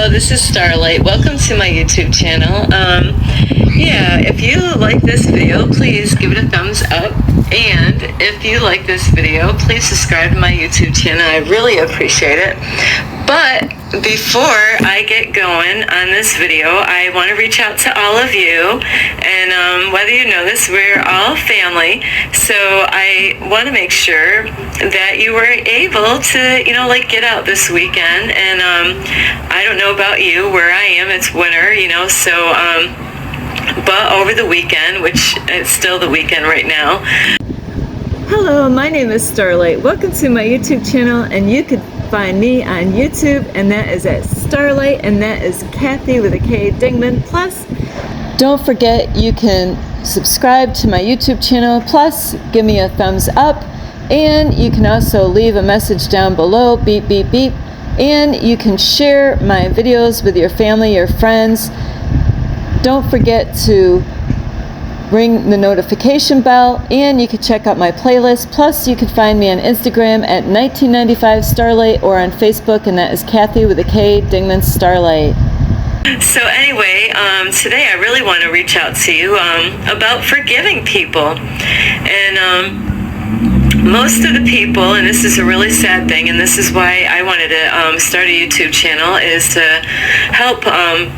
Hello, this is Starlight. Welcome to my YouTube channel. If you like this video, please give it a thumbs up. And if you like this video, please subscribe to my YouTube channel. I really appreciate it. But before I get going on this video, I want to reach out to all of you. And whether you know this, we're all family. So I want to make sure that you were able to, get out this weekend. And I don't know about you, where I am, it's winter, but over the weekend, which it's still the weekend right now. Hello, my name is Starlight. Welcome to my YouTube channel, and you can find me on YouTube, and that is at Starlight, and that is Kathy with a K, Dingman. Plus, don't forget you can subscribe to my YouTube channel, plus give me a thumbs up, and you can also leave a message down below, beep, beep, beep, and you can share my videos with your family, your friends. Don't forget to ring the notification bell, and you can check out my playlist. Plus, you can find me on Instagram at 1995 Starlight, or on Facebook, and that is Kathy with a K, Dingman Starlight. So anyway, today I really want to reach out to you about forgiving people. And most of the people, and this is a really sad thing, and this is why I wanted to start a YouTube channel, is to help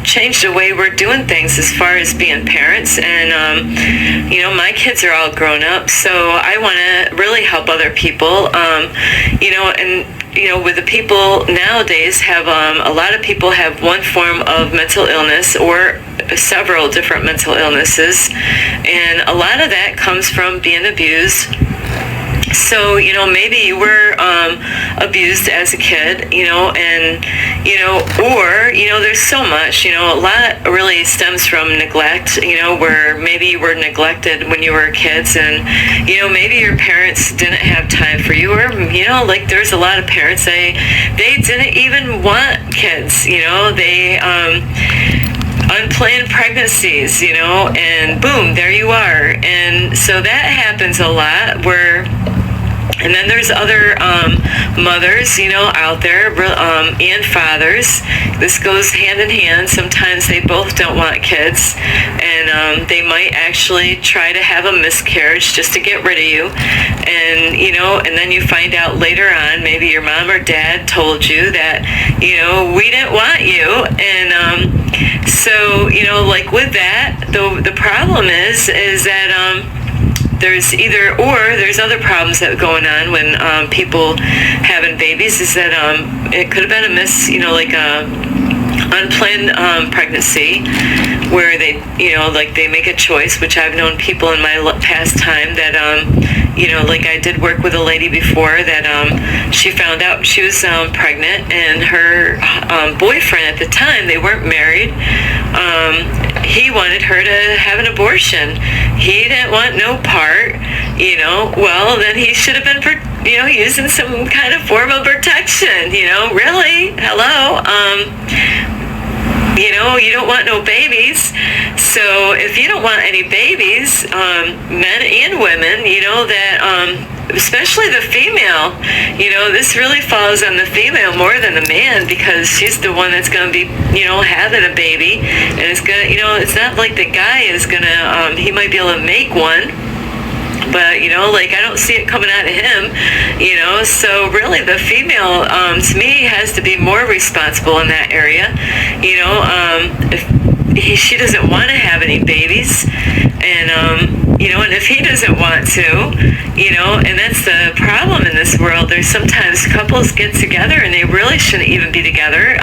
change the way we're doing things as far as being parents. And my kids are all grown up, so I want to really help other people. With the people nowadays, have a lot of people have one form of mental illness or several different mental illnesses, and a lot of that comes from being abused. So, maybe you were abused as a kid, or there's so much, a lot really stems from neglect, where maybe you were neglected when you were kids, and, maybe your parents didn't have time for you, or, there's a lot of parents, they didn't even want kids, they, unplanned pregnancies, and boom, there you are. And so that happens a lot, and then there's other mothers, out there, and fathers. This goes hand in hand. Sometimes they both don't want kids, and they might actually try to have a miscarriage just to get rid of you. And, and then you find out later on, maybe your mom or dad told you that, we didn't want you. And so, with that, the problem is that there's other problems that are going on when people having babies, is that it could have been a unplanned pregnancy, where they make a choice, which I've known people in my past time that I did work with a lady before that she found out she was pregnant, and her boyfriend at the time, they weren't married, he wanted her to have an abortion. He didn't want no part, well, then he should have been using some kind of form of protection, really, hello, you don't want no babies. So if you don't want any babies, men and women, that especially the female, this really falls on the female more than the man, because she's the one that's going to be, having a baby, and it's going to, it's not like the guy is going to, he might be able to make one, but, I don't see it coming out of him, so really the female, to me, has to be more responsible in that area, if she doesn't want to have any babies, and, and if he doesn't want to, and that's the problem in this world. There's sometimes couples get together and they really shouldn't even be together.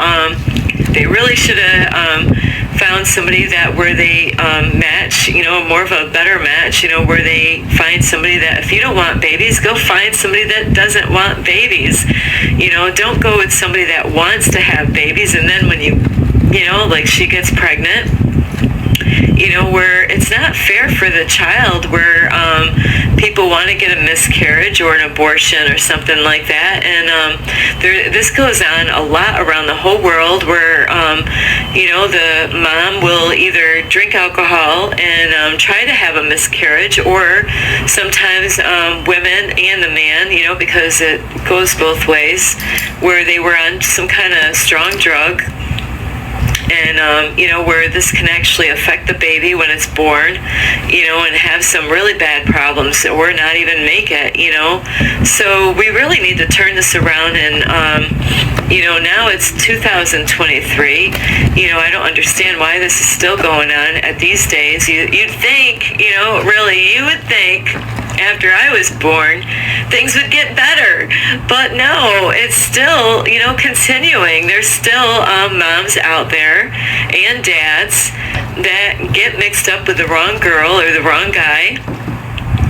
They really should have found somebody where they match, more of a better match, where they find somebody that, if you don't want babies, go find somebody that doesn't want babies. Don't go with somebody that wants to have babies, and then when she gets pregnant, where it's not fair for the child, where people want to get a miscarriage or an abortion or something like that. And this goes on a lot around the whole world, where the mom will either drink alcohol and try to have a miscarriage, or sometimes women and the man, because it goes both ways, where they were on some kind of strong drug, and where this can actually affect the baby when it's born, and have some really bad problems or not even make it, So we really need to turn this around, and now it's 2023. I don't understand why this is still going on at these days. You'd think, you would think after I was born, things would get better. But no, it's still, continuing. There's still moms out there and dads that get mixed up with the wrong girl or the wrong guy,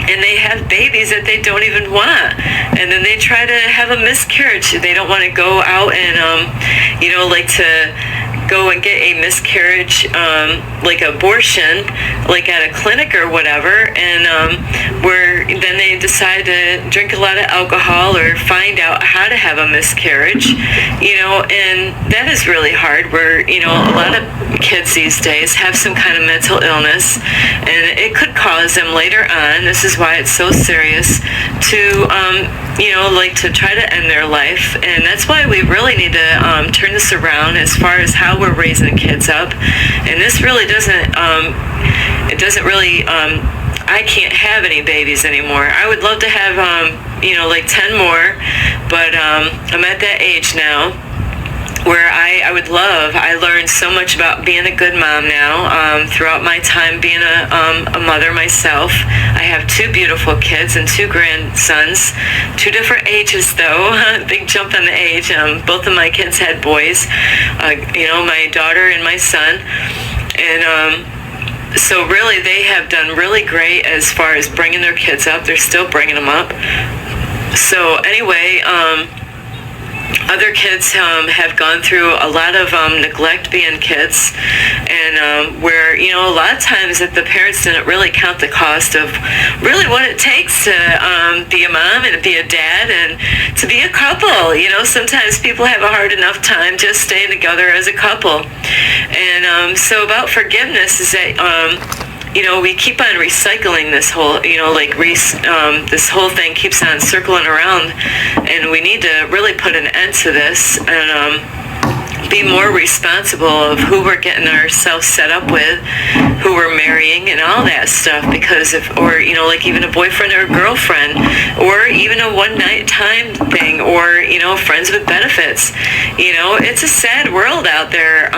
and they have babies that they don't even want, and then they try to have a miscarriage. They don't want to go out and to go and get a miscarriage, like abortion, like at a clinic or whatever, and where then they decide to drink a lot of alcohol or find out how to have a miscarriage, and that is really hard, where, a lot of kids these days have some kind of mental illness, and it could cause them later on. This is why it's so serious to, to try to end their life, and that's why we really need to turn this around as far as how we're raising kids up. And this really doesn't, I can't have any babies anymore. I would love to have, 10 more, but I'm at that age now where I learned so much about being a good mom now, throughout my time being a mother myself. I have 2 beautiful kids and 2 grandsons, 2 different ages though, big jump in the age. Both of my kids had boys, my daughter and my son, and so really they have done really great as far as bringing their kids up. They're still bringing them up. So anyway, other kids have gone through a lot of neglect being kids, and where, a lot of times that the parents didn't really count the cost of really what it takes to be a mom and be a dad and to be a couple. Sometimes people have a hard enough time just staying together as a couple. And so about forgiveness is that we keep on recycling this whole, this whole thing keeps on circling around, and we need to really put an end to this and be more responsible of who we're getting ourselves set up with, who we're marrying, and all that stuff. Because even a boyfriend or a girlfriend, or even a one-night time thing, or friends with benefits. It's a sad world out there.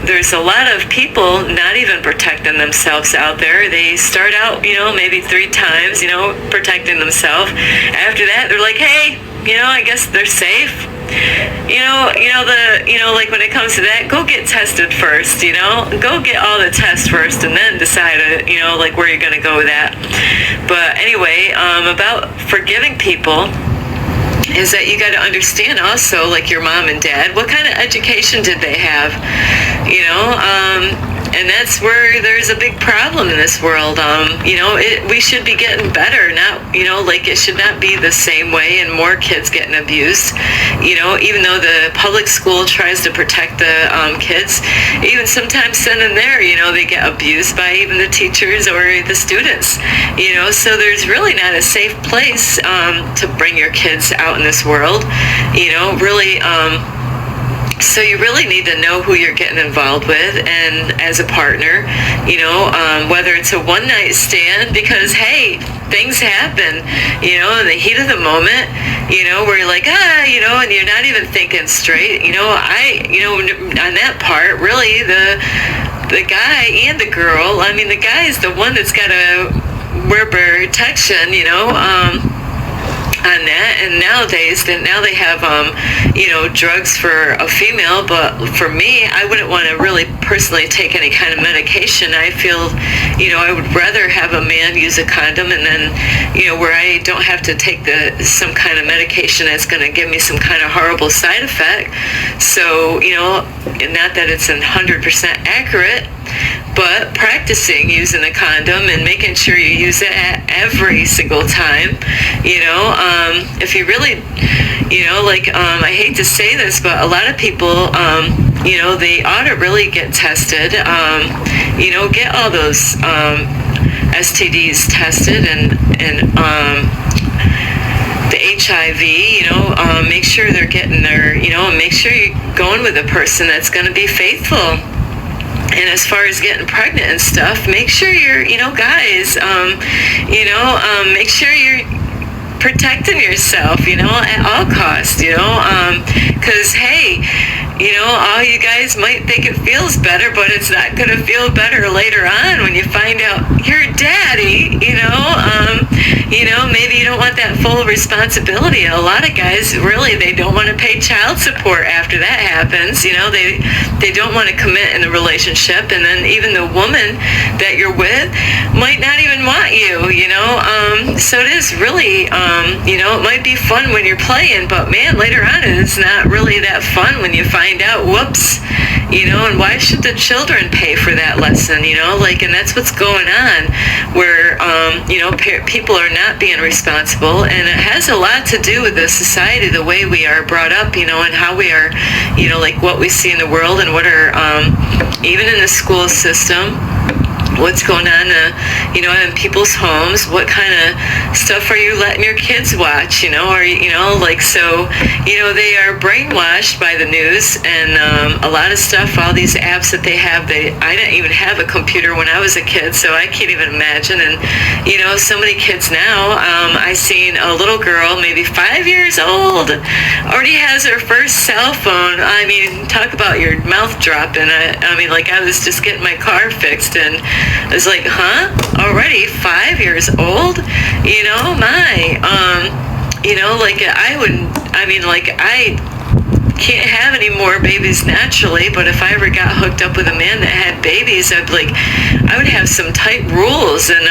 There's a lot of people not even protecting themselves out there. They start out, maybe 3 times, protecting themselves. After that, they're like, hey, I guess they're safe. When it comes to that, go get tested first, go get all the tests first, and then decide, where you're going to go with that. But anyway, about forgiving people, is that you got to understand also, like your mom and dad, what kind of education did they have? And that's where there's a big problem in this world. We should be getting better, not, it should not be the same way and more kids getting abused. Even though the public school tries to protect the kids, even sometimes sending there, they get abused by even the teachers or the students. So there's really not a safe place to bring your kids out in this world. So you really need to know who you're getting involved with, and as a partner, whether it's a one-night stand, because hey, things happen, in the heat of the moment, where you're like, and you're not even thinking straight. On that part, really, the guy and the girl, the guy is the one that's got to wear protection, on that. And nowadays, now they have, drugs for a female, but for me, I wouldn't want to really personally take any kind of medication. I feel, I would rather have a man use a condom, and then, where I don't have to take some kind of medication that's going to give me some kind of horrible side effect. So, not that it's 100% accurate, but practicing using a condom and making sure you use it at every single time, if you really, I hate to say this, but a lot of people, they ought to really get tested, get all those STDs tested, and the HIV, make sure they're getting their, and make sure you're going with a person that's going to be faithful. And as far as getting pregnant and stuff, make sure you're, guys, make sure you're protecting yourself, at all costs, because, hey, all you guys might think it feels better, but it's not going to feel better later on when you find out you're daddy, maybe you don't want that full responsibility. And a lot of guys, really, they don't want to pay child support after that happens. They don't want to commit in the relationship. And then even the woman that you're with might not even want you, so it is really, it might be fun when you're playing, but man, later on it's not really that fun when you find out, whoops, and why should the children pay for that lesson, and that's what's going on, where, people are not being responsible, and it has a lot to do with the society, the way we are brought up, and how we are, what we see in the world, and what are, even in the school system, what's going on, in people's homes, what kind of stuff are you letting your kids watch, they are brainwashed by the news, and a lot of stuff, all these apps that they have, I didn't even have a computer when I was a kid, so I can't even imagine, and, so many kids now, I seen a little girl, maybe 5 years old, already has her first cell phone. I mean, talk about your mouth dropping. I was just getting my car fixed, and I was like, already 5 years old? I can't have any more babies naturally, but if I ever got hooked up with a man that had babies, I would have some tight rules, and,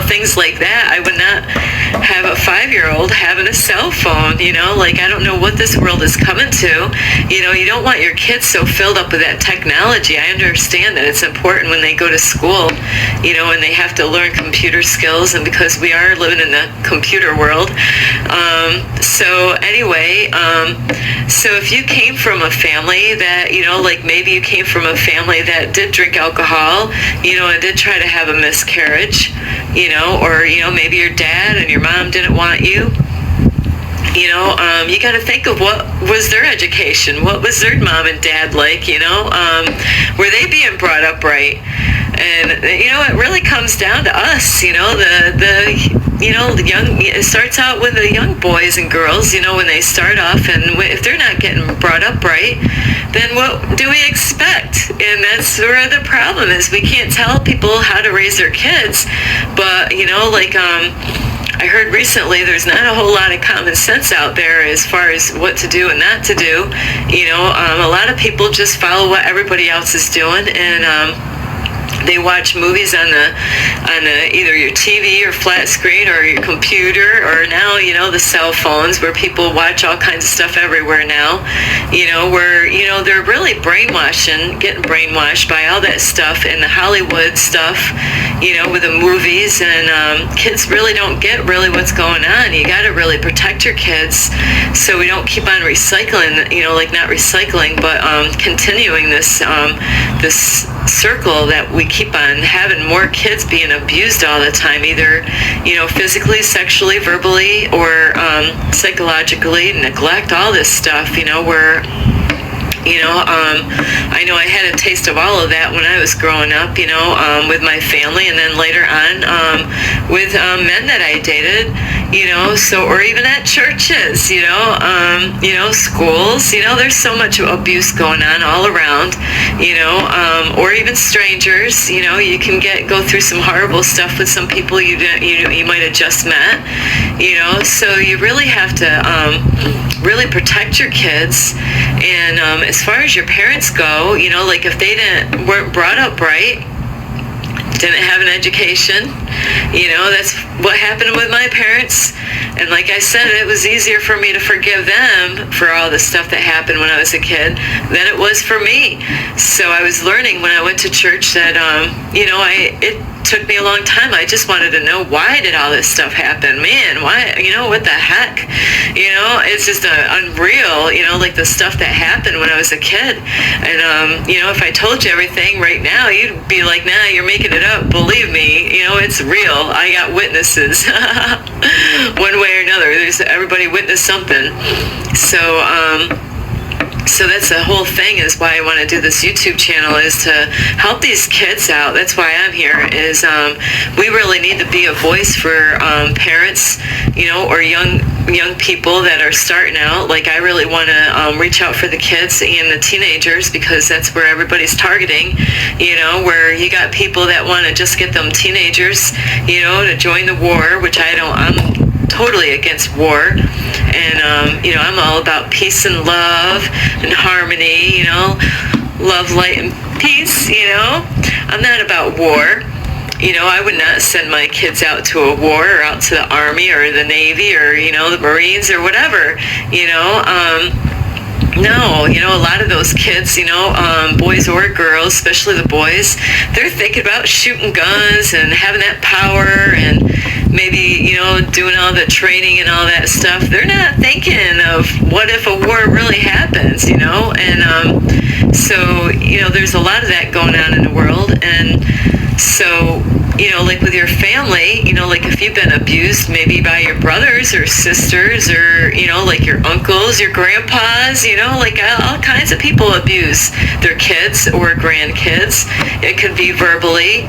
things like that. I would not have a 5-year-old having a cell phone, I don't know what this world is coming to. You don't want your kids so filled up with that technology. I understand that it's important when they go to school, and they have to learn computer skills, and because we are living in the computer world. So if you came from a family that, maybe you came from a family that did drink alcohol, and did try to have a miscarriage, or, maybe your dad and your mom didn't want you, you got to think of what was their education, what was their mom and dad like, were they being brought up right? And, it really comes down to us, the young, it starts out with the young boys and girls, when they start off, and if they're not getting brought up right, then what do we expect? And that's where the problem is. We can't tell people how to raise their kids, but, I heard recently there's not a whole lot of common sense out there as far as what to do and not to do. A lot of people just follow what everybody else is doing, and they watch movies on the either your TV or flat screen or your computer, or now the cell phones, where people watch all kinds of stuff everywhere now, where they're really getting brainwashed by all that stuff and the Hollywood stuff, with the movies, and kids really don't get really what's going on. You got to really protect your kids so we don't keep on recycling, not recycling, but continuing this circle that we keep on having more kids being abused all the time, either, physically, sexually, verbally, or psychologically, neglect, all this stuff, where, I know I had a taste of all of that when I was growing up, with my family, and then later on with men that I dated, or even at churches, schools, there's so much abuse going on all around, or even strangers, you can go through some horrible stuff with some people you might have just met, so you really have to really protect your kids. And as far as your parents go, if they weren't brought up right, didn't have an education, that's what happened with my parents. And like I said, it was easier for me to forgive them for all the stuff that happened when I was a kid than it was for me. So I was learning when I went to church that, it took me a long time. I just wanted to know, why did all this stuff happen? Man, why, what the heck? It's just unreal, the stuff that happened when I was a kid. And, if I told you everything right now, you'd be like, nah, you're making it up, believe me, it's real. I got witnesses. One way or another, everybody witnessed something. So that's the whole thing, is why I want to do this YouTube channel, is to help these kids out. That's why I'm here, is we really need to be a voice for parents, or young people that are starting out. Like, I really want to reach out for the kids and the teenagers, because that's where everybody's targeting, where you got people that want to just get them teenagers, to join the war, which I'm totally against war. And I'm all about peace and love and harmony, love, light, and peace. I'm not about war. I would not send my kids out to a war, or out to the Army or the Navy, or the Marines or whatever. No, a lot of those kids, boys or girls, especially the boys, they're thinking about shooting guns and having that power, and maybe, doing all the training and all that stuff. They're not thinking of what if a war really happens, and so, there's a lot of that going on in the world. And so, like with your family, like if you've been abused maybe by your brothers or sisters, or, like your uncles, your grandpas, like all kinds of people abuse their kids or grandkids. It could be verbally,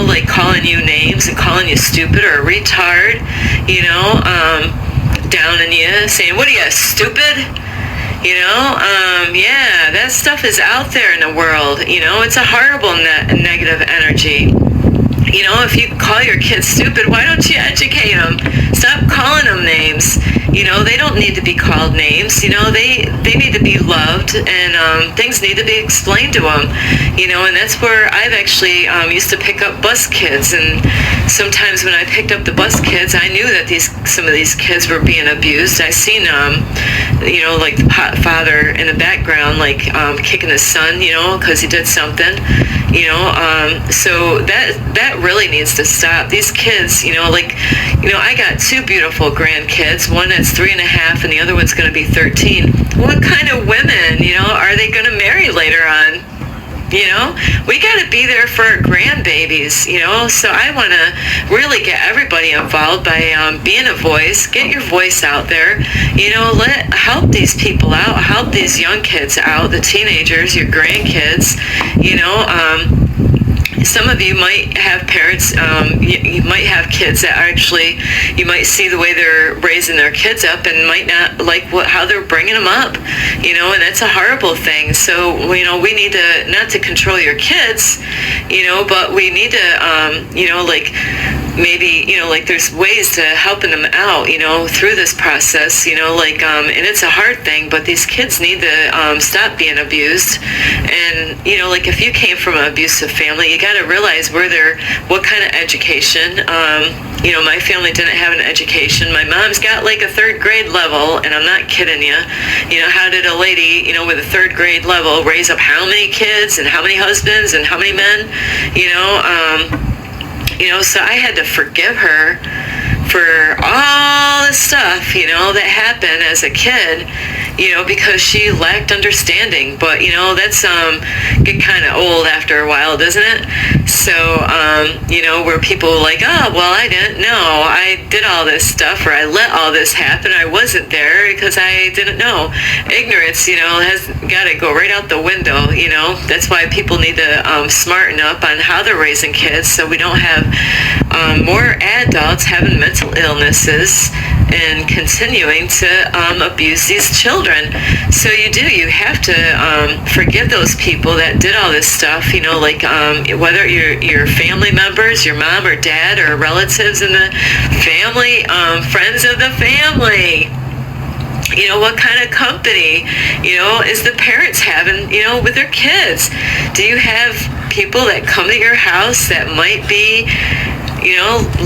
like calling you names and calling you stupid or a retard, downing you, saying, "What are you, stupid?" Yeah, that stuff is out there in the world. It's a horrible negative energy. If you call your kids stupid, why don't you educate them? Stop calling them names. They don't need to be called names. They need to be loved, and things need to be explained to them. And that's where I've actually used to pick up bus kids. And sometimes when I picked up the bus kids, I knew that some of these kids were being abused. I seen like the father in the background, like kicking his son, because he did something. So that really needs to stop. These kids, I got two beautiful grandkids, one that's 3.5 and the other one's going to be 13. What kind of women, are they going to marry later on? We got to be there for our grandbabies, so I want to really get everybody involved by being a voice. Get your voice out there, help these people out, help these young kids out, the teenagers, your grandkids. Some of you might have parents, you might have kids that actually, you might see the way they're raising their kids up and might not like how they're bringing them up, and that's a horrible thing. So, we need to, not to control your kids, but we need to, like, maybe, like there's ways to helping them out, through this process, and it's a hard thing, but these kids need to stop being abused. And, like if you came from an abusive family, you got to realize what kind of education. My family didn't have an education. My mom's got like a 3rd grade level, and I'm not kidding you. How did a lady, with a 3rd grade level raise up how many kids and how many husbands and how many men, so I had to forgive her for all the stuff, that happened as a kid, because she lacked understanding. But, that's get kind of old after a while, doesn't it? So, where people are like, oh, well, I didn't know. I did all this stuff, or I let all this happen. I wasn't there because I didn't know. Ignorance, has got to go right out the window, That's why people need to smarten up on how they're raising kids, so we don't have more adults having mental illnesses and continuing to abuse these children. So you have to forgive those people that did all this stuff, like whether your family members, your mom or dad, or relatives in the family, friends of the family. What kind of company, is the parents having, with their kids? Do you have people that come to your house that might be,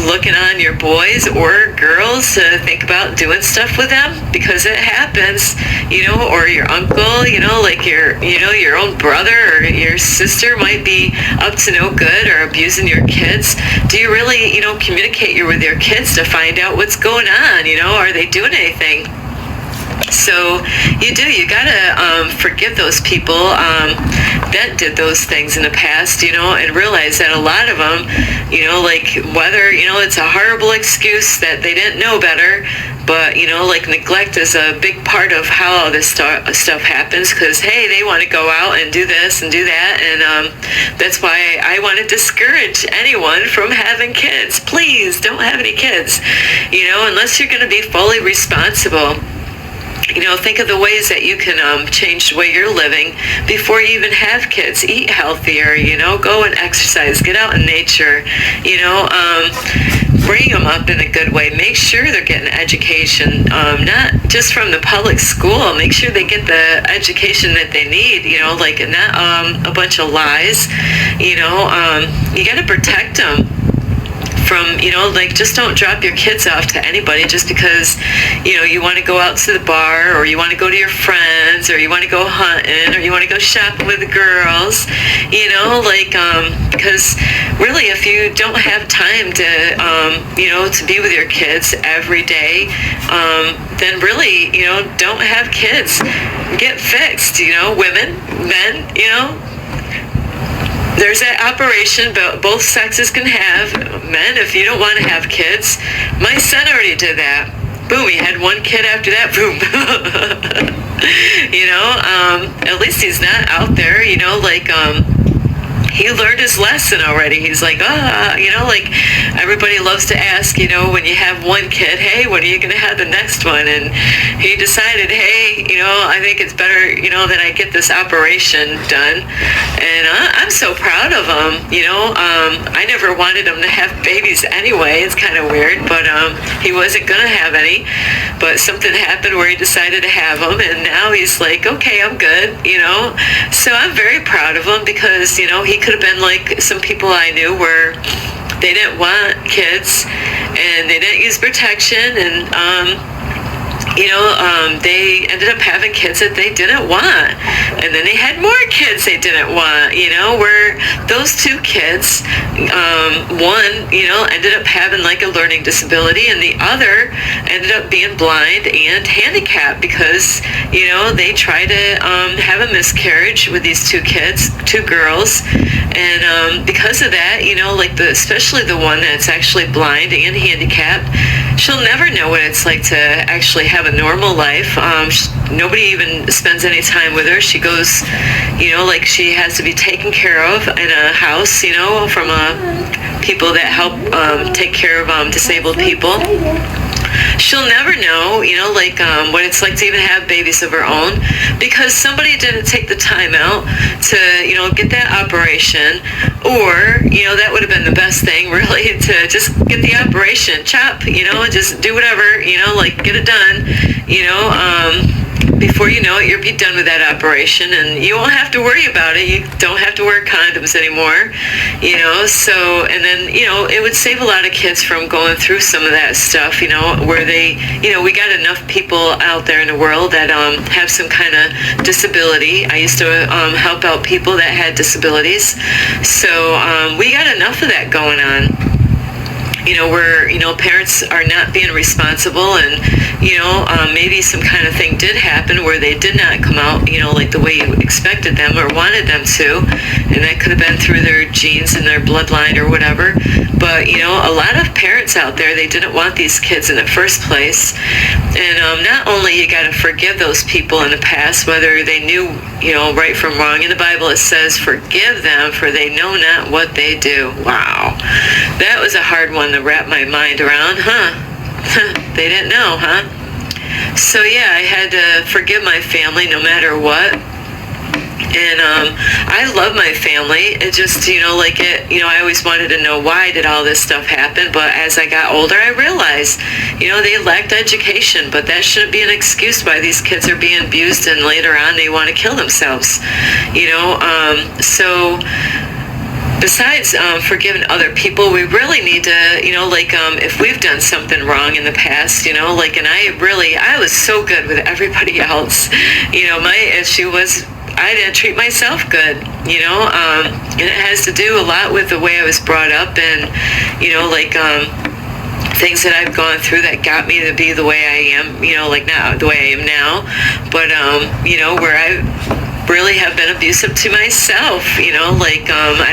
looking on your boys or girls to think about doing stuff with them? Because it happens, or your uncle, like your own brother or your sister might be up to no good or abusing your kids. Do you really, communicate with your kids to find out what's going on? Are they doing anything? So you gotta forgive those people that did those things in the past, and realize that a lot of them, like whether, it's a horrible excuse that they didn't know better, but, like neglect is a big part of how all this stuff happens, because, hey, they want to go out and do this and do that, and that's why I want to discourage anyone from having kids. Please don't have any kids, unless you're going to be fully responsible. Think of the ways that you can change the way you're living before you even have kids. Eat healthier, go and exercise, get out in nature, bring them up in a good way. Make sure they're getting education, not just from the public school. Make sure they get the education that they need, like not a bunch of lies. You got to protect them from, like, just don't drop your kids off to anybody just because, you want to go out to the bar, or you want to go to your friends, or you want to go hunting, or you want to go shopping with the girls, because really if you don't have time to, to be with your kids every day, then really, don't have kids. Get fixed, women, men, there's that operation both sexes can have. Men, if you don't want to have kids, my son already did that. Boom, he had one kid after that, boom. At least he's not out there, he learned his lesson already. He's like, everybody loves to ask, when you have one kid, hey, when are you going to have the next one? And he decided, hey, I think it's better, that I get this operation done. And I'm so proud of him, I never wanted him to have babies anyway. It's kind of weird, but he wasn't going to have any. But something happened where he decided to have them, and now he's like, okay, I'm good, So I'm very proud of him, because, he could have been like some people I knew where they didn't want kids and they didn't use protection, and they ended up having kids that they didn't want, and then they had more kids they didn't want, where those two kids, one, ended up having like a learning disability, and the other ended up being blind and handicapped because, they tried to have a miscarriage with these two kids, two girls, and because of that, especially the one that's actually blind and handicapped, she'll never know what it's like to actually have a normal life. Nobody even spends any time with her. She goes, she has to be taken care of in a house, from people that help take care of disabled people. She'll never know, what it's like to even have babies of her own, because somebody didn't take the time out to, get that operation, or, that would have been the best thing, really, to just get the operation, chop, just do whatever, get it done, before you know it, you'll be done with that operation, and you won't have to worry about it. You don't have to wear condoms anymore, so, and then, it would save a lot of kids from going through some of that stuff, where they, we got enough people out there in the world that have some kind of disability. I used to help out people that had disabilities, so we got enough of that going on. Where, parents are not being responsible, and, maybe some kind of thing did happen where they did not come out, like the way you expected them or wanted them to, and that could have been through their genes and their bloodline or whatever. But, a lot of parents out there, they didn't want these kids in the first place. And not only you got to forgive those people in the past, whether they knew, right from wrong. In the Bible, it says, forgive them, for they know not what they do. Wow. That was a hard one to wrap my mind around, huh? They didn't know, huh? So yeah, I had to forgive my family no matter what. And I love my family. It just, I always wanted to know, why did all this stuff happen? But as I got older, I realized, they lacked education, but that shouldn't be an excuse why these kids are being abused and later on they want to kill themselves. So besides forgiving other people, we really need to, if we've done something wrong in the past, and I was so good with everybody else. My issue was I didn't treat myself good, and it has to do a lot with the way I was brought up, and, things that I've gone through that got me to be the way I am, like now, the way I am now. But, where I really have been abusive to myself, I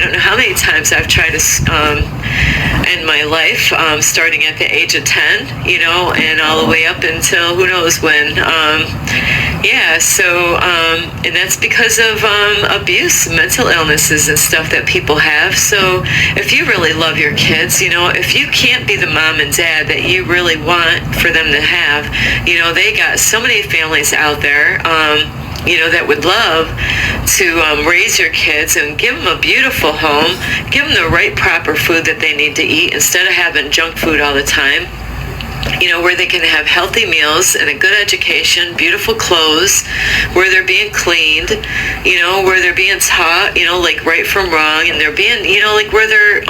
don't know how many times I've tried to end my life, starting at the age of 10, and all the way up until who knows when. And that's because of abuse, mental illnesses and stuff that people have. So if you really love your kids, if you can't be the mom and dad that you really want for them to have, they got so many families out there, that would love to raise your kids and give them a beautiful home, give them the right proper food that they need to eat instead of having junk food all the time. Where they can have healthy meals and a good education, beautiful clothes, where they're being cleaned, where they're being taught, like right from wrong, and they're being, where they're,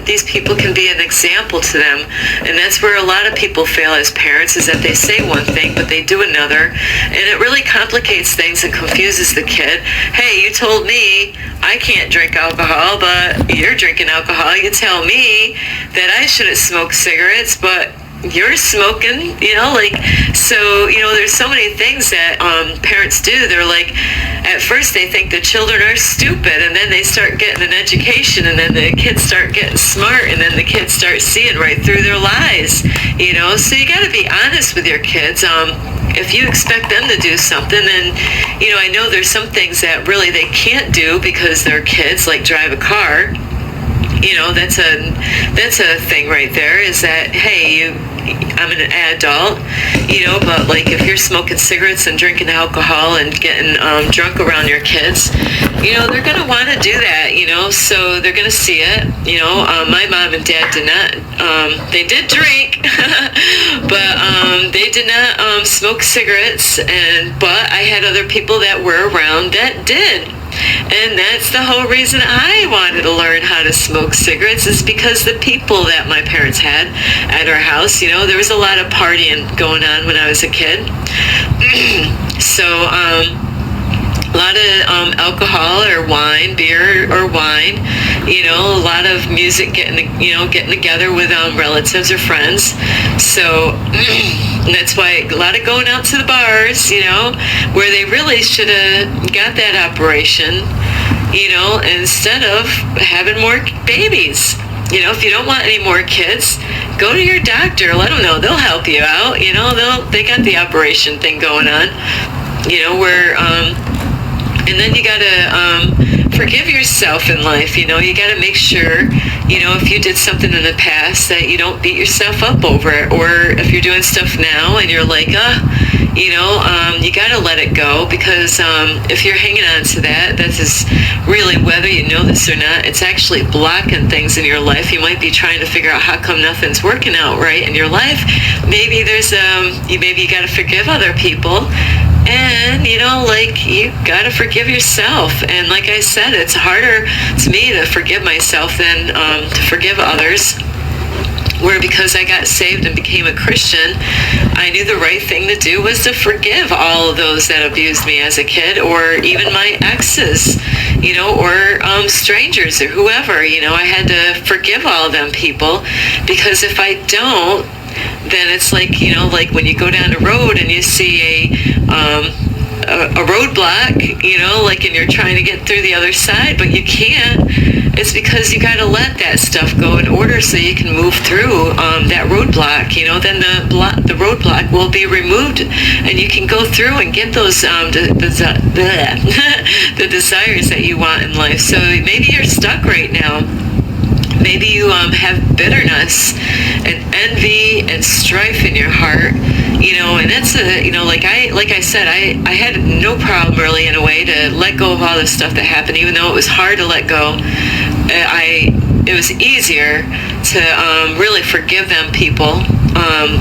these people can be an example to them. And that's where a lot of people fail as parents, is that they say one thing, but they do another. And it really complicates things and confuses the kid. Hey, you told me I can't drink alcohol, but you're drinking alcohol. You tell me that I shouldn't smoke cigarettes, but you're smoking, so, there's so many things that parents do. They're like, at first they think the children are stupid, and then they start getting an education, and then the kids start getting smart, and then the kids start seeing right through their lies, so you got to be honest with your kids. If you expect them to do something, then, I know there's some things that really they can't do because they're kids, like drive a car. That's a thing right there, is that, hey, I'm an adult, but like if you're smoking cigarettes and drinking alcohol and getting drunk around your kids, they're going to want to do that, so they're going to see it. My mom and dad did not, they did drink, but they did not smoke cigarettes, but I had other people that were around that did. And that's the whole reason I wanted to learn how to smoke cigarettes, is because the people that my parents had at our house, there was a lot of partying going on when I was a kid. So, a lot of alcohol or wine, beer or wine, a lot of music getting together with relatives or friends. So that's why a lot of going out to the bars, where they really should have got that operation, instead of having more babies. If you don't want any more kids, go to your doctor, let them know, they'll help you out, they got the operation thing going on, where, and then you gotta forgive yourself in life. You gotta make sure, if you did something in the past, that you don't beat yourself up over it. Or if you're doing stuff now and you're like, you gotta let it go, because if you're hanging on to that, that's really, whether you know this or not, it's actually blocking things in your life. You might be trying to figure out how come nothing's working out right in your life. Maybe there's maybe you gotta forgive other people. And, you gotta forgive yourself. And like I said, it's harder to me to forgive myself than to forgive others. Where because I got saved and became a Christian, I knew the right thing to do was to forgive all of those that abused me as a kid, or even my exes, or strangers or whoever. I had to forgive all of them people, because if I don't, then it's like, like when you go down the road and you see a roadblock, and you're trying to get through the other side, but you can't. It's because you got to let that stuff go in order so you can move through that roadblock. Then the roadblock will be removed, and you can go through and get those the desires that you want in life. So maybe you're stuck right now. Maybe you have bitterness and envy and strife in your heart, and that's like I said, I had no problem really in a way to let go of all the stuff that happened, even though it was hard to let go. It was easier to really forgive them people,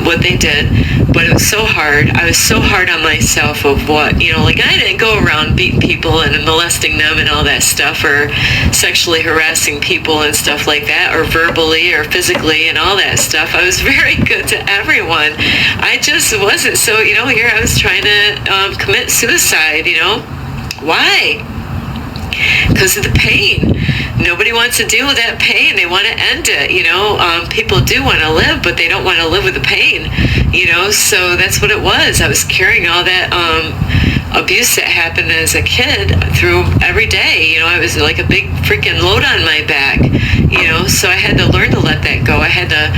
what they did, but it was so hard. I was so hard on myself of what, I didn't go around beating people and molesting them and all that stuff, or sexually harassing people and stuff like that, or verbally or physically and all that stuff. I was very good to everyone. I just wasn't. So, here I was trying to commit suicide, Why? Because of the pain. nobody wants to deal with that pain. They want to end it, you know. People do want to live, but they don't want to live with the pain, you know. So that's what it was. I was carrying all that abuse that happened as a kid through every day. You know, I was like a big freaking load on my back, you know. So I had to learn to let that go. I had to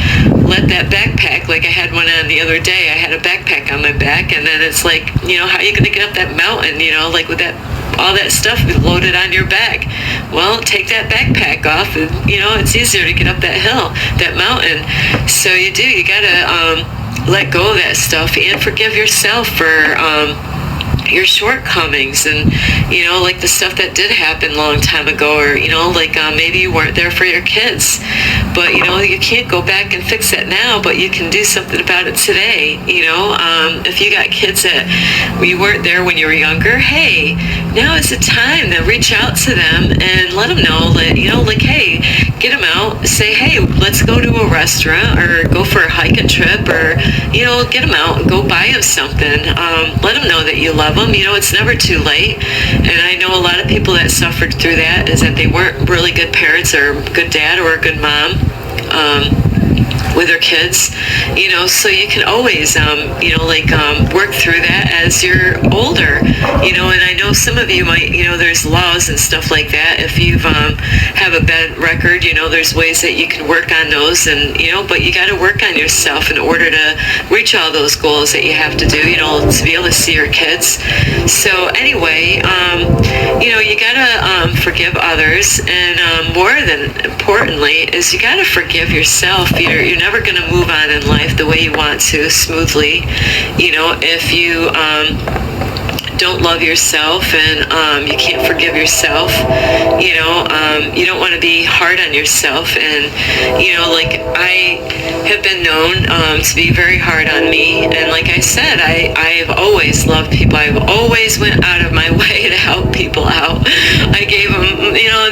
let that backpack, like I had one on the other day. I had a backpack on my back, and then it's like, you know, how are you going to get up that mountain, you know, like with that, all that stuff loaded on your back? Well, take that backpack off, and, you know, it's easier to get up that hill, that mountain. So you got to let go of that stuff and forgive yourself for your shortcomings, and, you know, like the stuff that did happen a long time ago, or, you know, like maybe you weren't there for your kids, but, you know, you can't go back and fix it now, but you can do something about it today. You know, if you got kids that you weren't there when you were younger, hey, now is the time to reach out to them and let them know that, you know, like, hey, get them out, say, hey, let's go to a restaurant or go for a hiking trip, or, you know, get them out and go buy them something. Let them know that you love them. You know, it's never too late. And I know a lot of people that suffered through that is that they weren't really good parents or a good dad or a good mom with their kids, you know. So you can always, you know, like work through that as you're older, you know. And I know some of you might, you know, there's laws and stuff like that. If you've have a bad record, you know, there's ways that you can work on those, and, you know, but you got to work on yourself in order to reach all those goals that you have to do, you know, to be able to see your kids. So anyway, you know, you got to forgive others, and more than importantly is you got to forgive yourself. You're never going to move on in life the way you want to smoothly, you know, if you don't love yourself, and you can't forgive yourself, you know. You don't want to be hard on yourself, and, you know, like I have been known to be very hard on me, and like I said, I've always loved people. I've always went out of my way to help people out. I gave them, you know,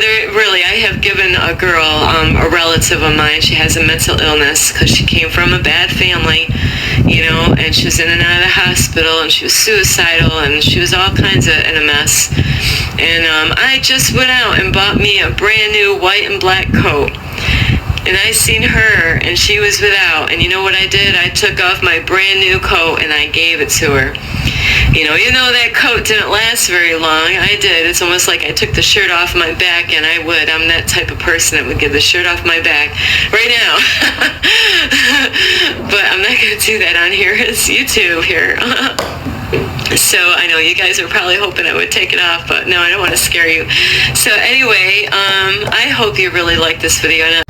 I have given a girl, a relative of mine, she has a mental illness because she came from a bad family, you know, and she was in and out of the hospital, and she was suicidal, and she was all kinds of in a mess. And I just went out and bought me a brand new white and black coat. And I seen her, and she was without. And you know what I did? I took off my brand new coat, and I gave it to her. You know, that coat didn't last very long. I did. It's almost like I took the shirt off my back, and I'm that type of person that would give the shirt off my back right now. But I'm not going to do that on here. It's YouTube here. So I know you guys are probably hoping I would take it off, but no, I don't want to scare you. So anyway, I hope you really like this video.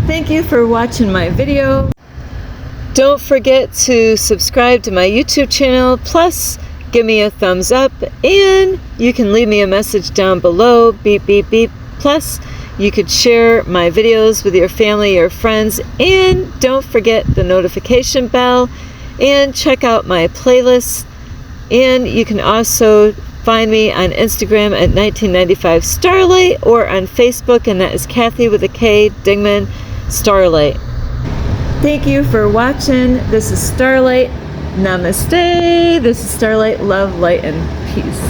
Thank you for watching my video. Don't forget to subscribe to my YouTube channel, plus give me a thumbs up, and you can leave me a message down below, beep, beep, beep. Plus, you could share my videos with your family or friends, and don't forget the notification bell, and check out my playlist. And you can also find me on Instagram at 1995 Starlight, or on Facebook, and that is Kathy with a K, Dingman, Starlight. Thank you for watching. This is Starlight. Namaste. This is Starlight. Love, light, and peace.